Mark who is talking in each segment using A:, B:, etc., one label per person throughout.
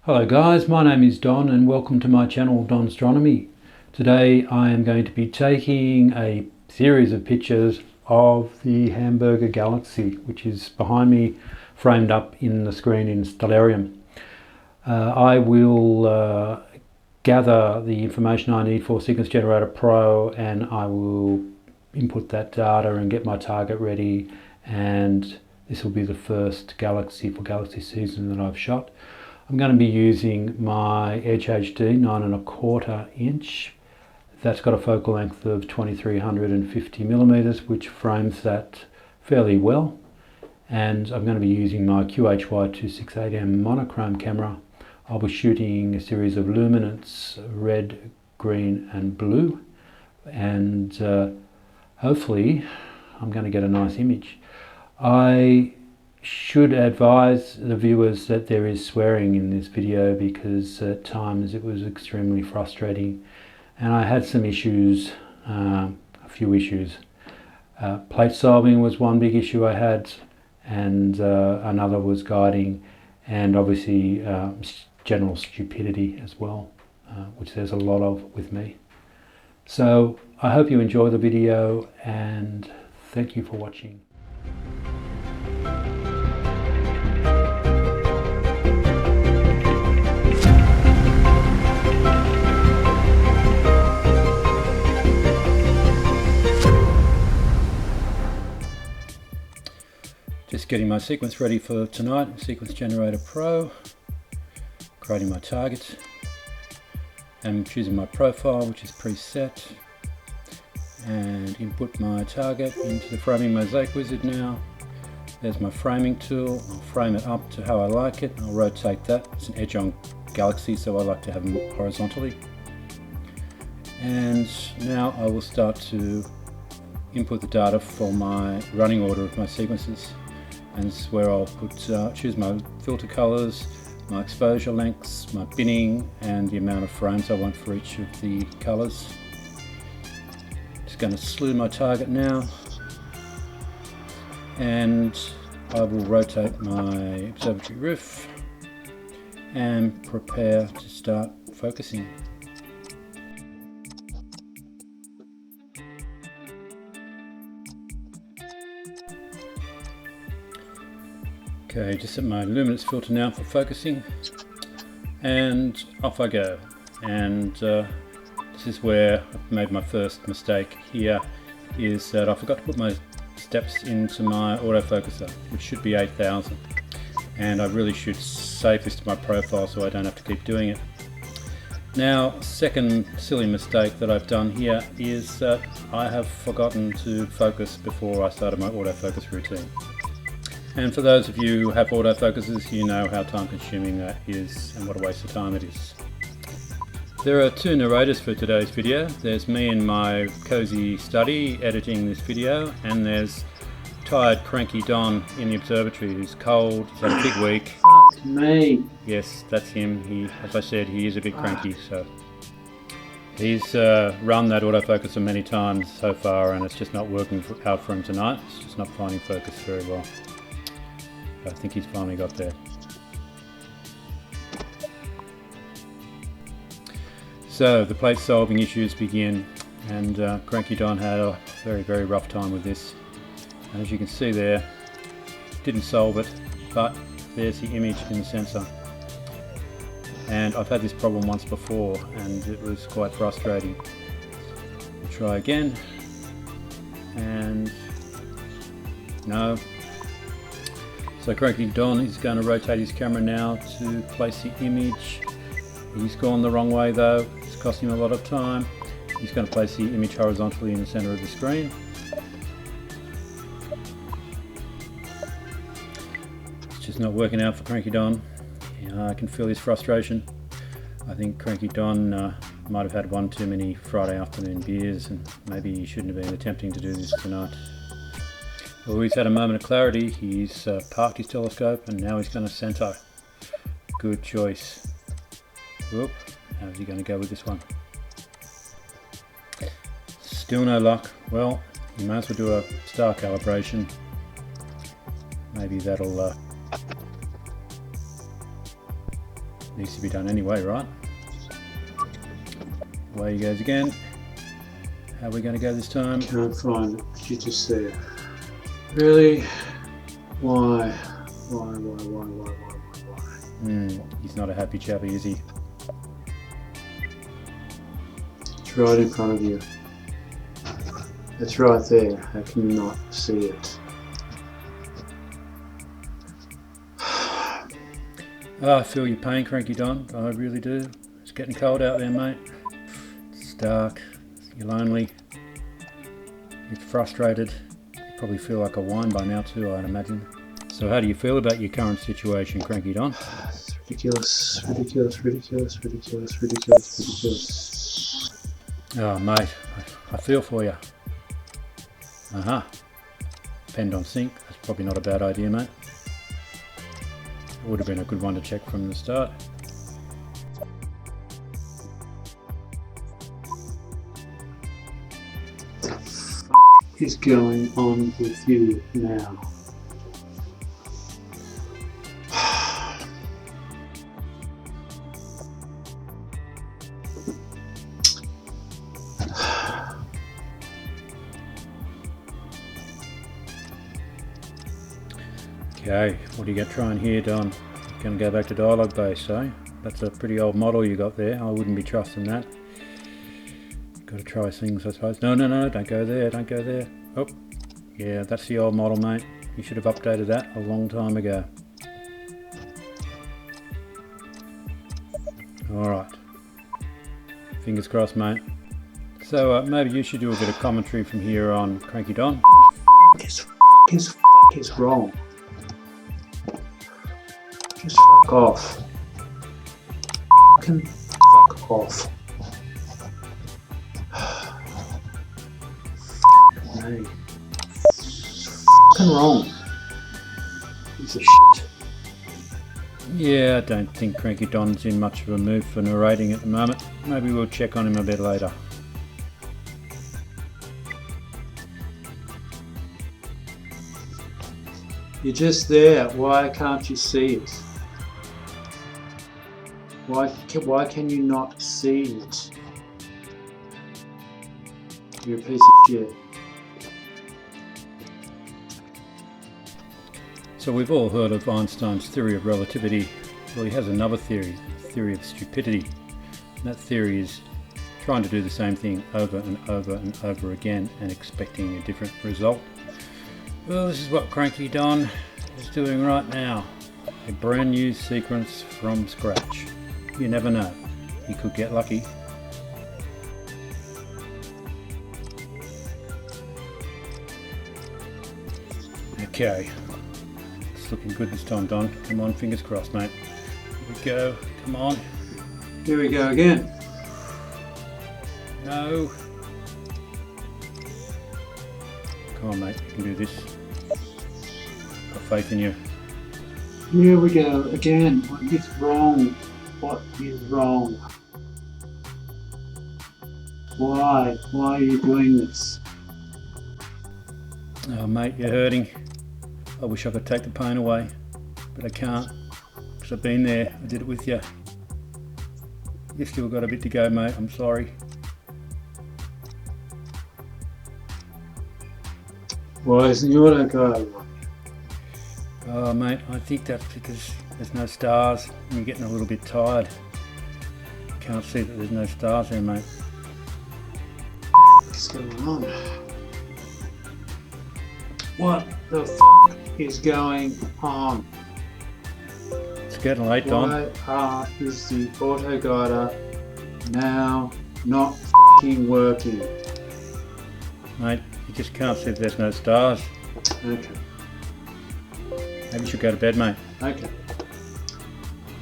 A: Hello guys, my name is Don and welcome to my channel Don Astronomy. Today I am going to be taking a series of pictures of the Hamburger Galaxy, which is behind me framed up in the screen in Stellarium. I will gather the information I need for Sequence Generator Pro, and I will input that data and get my target ready, and this will be the first Galaxy for Galaxy season that I've shot. I'm going to be using my Edge HD 9¼ inch. That's got a focal length of 2350 millimeters, which frames that fairly well. And I'm going to be using my QHY268M monochrome camera. I'll be shooting a series of luminance, red, green and blue, and hopefully I'm going to get a nice image. I should advise the viewers that there is swearing in this video because at times it was extremely frustrating and I had some issues, a few issues. Plate solving was one big issue I had, and another was guiding, and obviously general stupidity as well, which there's a lot of with me. So I hope you enjoy the video and thank you for watching. Just getting my sequence ready for tonight, Sequence Generator Pro, creating my target, and choosing my profile, which is preset, and input my target into the framing mosaic wizard now. There's my framing tool. I'll frame it up to how I like it. I'll rotate that. It's an edge-on Galaxy, so I like to have them horizontally. And now I will start to input the data for my running order of my sequences. And this is where I'll choose my filter colors, my exposure lengths, my binning, and the amount of frames I want for each of the colors. Just going to slew my target now, and I will rotate my observatory roof and prepare to start focusing. Okay, just set my luminance filter now for focusing, and off I go. And this is where I've made my first mistake here, is that I forgot to put my steps into my autofocuser, which should be 8000, and I really should save this to my profile so I don't have to keep doing it. Now, second silly mistake that I've done here is that I have forgotten to focus before I started my autofocus routine. And for those of you who have autofocuses, you know how time consuming that is and what a waste of time it is. There are two narrators for today's video. There's me in my cozy study editing this video, and there's tired cranky Don in the observatory who's cold, he's had a big week.
B: Fuck me.
A: Yes, that's him. He, as I said, he is a bit cranky, so he's run that autofocuser many times so far and it's just not working out for him tonight. It's just not finding focus very well. I think he's finally got there. So the plate solving issues begin, and Cranky Don had a very rough time with this. And as you can see there, didn't solve it, but there's the image in the sensor. And I've had this problem once before and it was quite frustrating. We'll try again, and no. So Cranky Don is going to rotate his camera now to place the image. He's gone the wrong way though, it's costing him a lot of time. He's going to place the image horizontally in the center of the screen. It's just not working out for Cranky Don. I can feel his frustration. I think Cranky Don might have had one too many Friday afternoon beers, and maybe he shouldn't have been attempting to do this tonight. Well, he's had a moment of clarity. He's parked his telescope and now he's going to center. Good choice. Whoop, how's he going to go with this one? Still no luck. Well, you may as well do a star calibration. Maybe that'll Needs to be done anyway, right? Away he goes again. How are we going to go this time?
B: Can't find it. You're just there. Really? Why? Why?
A: He's not a happy chappy, is he?
B: It's right in front of you. It's right there. How can you not see it?
A: Oh, I feel your pain, Cranky Don. I really do. It's getting cold out there, mate. It's dark. You're lonely. You're frustrated. You probably feel like a wine by now too, I'd imagine. So how do you feel about your current situation, Cranky Don?
B: It's ridiculous.
A: Oh, mate, I feel for you. Depend on sync. That's probably not a bad idea, mate. It would have been a good one to check from the start.
B: What is going on with you now?
A: Okay, what do you got trying here, Don? Going to go back to dialogue base, eh? That's a pretty old model you got there. I wouldn't be trusting that. Got to try things, I suppose. No, don't go there, don't go there. Oh, yeah, that's the old model, mate. You should have updated that a long time ago. Alright. Fingers crossed, mate. So maybe you should do a bit of commentary from here on, Cranky Don.
B: What is wrong? Just fuck off. Fucking fuck off. Hey. Fucking wrong. Piece of shit.
A: Yeah, I don't think Cranky Don's in much of a mood for narrating at the moment. Maybe we'll check on him a bit later.
B: You're just there. Why can't you see it? Why can you not see it? You're a piece of shit.
A: So we've all heard of Einstein's theory of relativity. Well, he has another theory, the theory of stupidity. And that theory is trying to do the same thing over and over and over again and expecting a different result. Well, this is what Cranky Don is doing right now. A brand new sequence from scratch. You never know. He could get lucky. Okay. It's looking good this time, Don. Come on, fingers crossed, mate. Here we go. Come on.
B: Here we go again.
A: No. Come on, mate. You can do this. Got faith in you.
B: Here we go again. What is wrong? What is wrong? Why? Why are you doing this?
A: Oh, mate, you're hurting. I wish I could take the pain away, but I can't, because I've been there. I did it with you. You've still got a bit to go, mate. I'm sorry.
B: Why isn't your okay?
A: Oh, mate, I think that's because there's no stars and you're getting a little bit tired. Can't see that there's no stars there, mate.
B: What's going on? What the fuck is going on?
A: It's getting late, Don.
B: Why is the auto guider now not fucking working?
A: Mate, you just can't see that there's no stars.
B: Okay.
A: Maybe you should go to bed, mate.
B: Okay.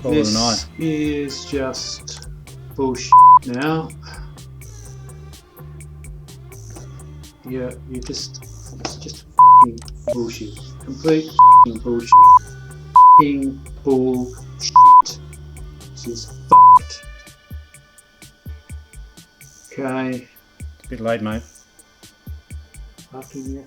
A: Call it a night.
B: This is just bullshit now. Yeah, it's just fucking bullshit. Complete fucking bullshit. Fucking bullshit. This is fucked. Okay.
A: It's a bit late, mate.
B: Fucking yeah.